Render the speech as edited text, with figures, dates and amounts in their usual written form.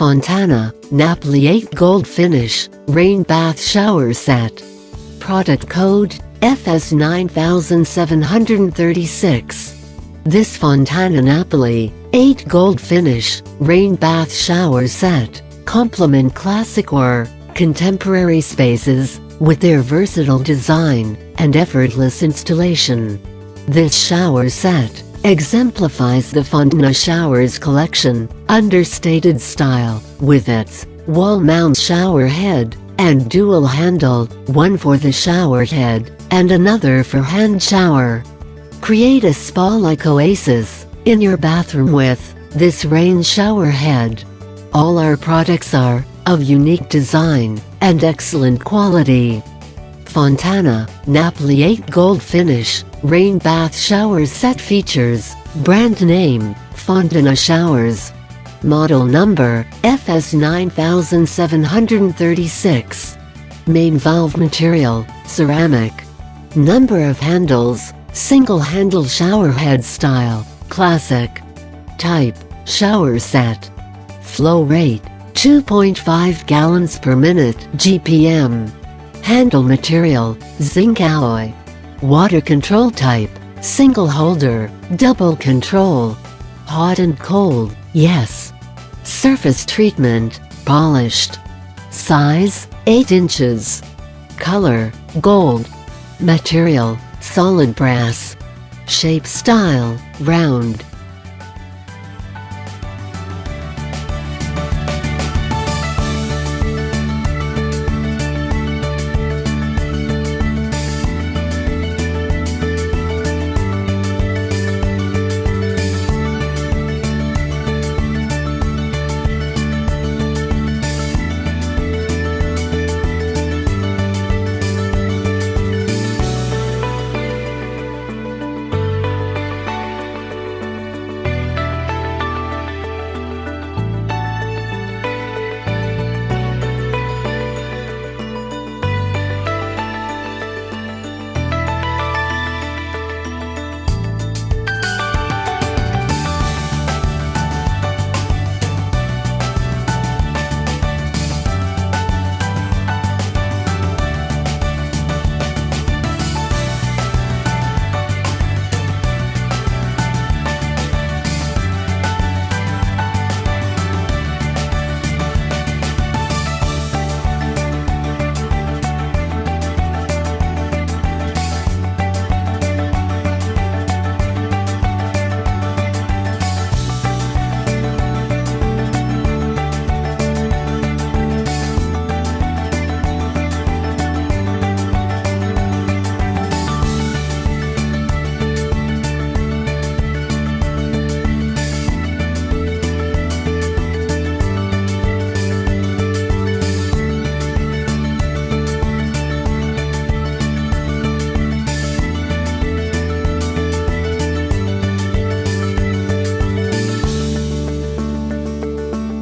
Fontana Napoli 8 Gold Finish Rain Bath Shower Set. Product code FS9736. This Fontana Napoli 8 Gold Finish Rain Bath Shower Set complement classic or contemporary spaces with their versatile design and effortless installation. This shower set exemplifies the FontanaShowers collection understated style with its wall-mount shower head and dual handle, one for the shower head and another for hand shower. Create a spa-like oasis in your bathroom with this rain shower head. All our products are of unique design and excellent quality. Fontana Napoli 8 Gold Finish Rain Bath Shower Set features brand name FontanaShowers. Model number FS9736. Main valve material ceramic. Number of handles single handle shower head style classic. Type shower set. Flow rate 2.5 gallons per minute GPM. Handle material zinc alloy. Water control type single holder, double control. Hot and cold, yes. Surface treatment polished. Size 8 inches. Color gold. Material solid brass. Shape style round.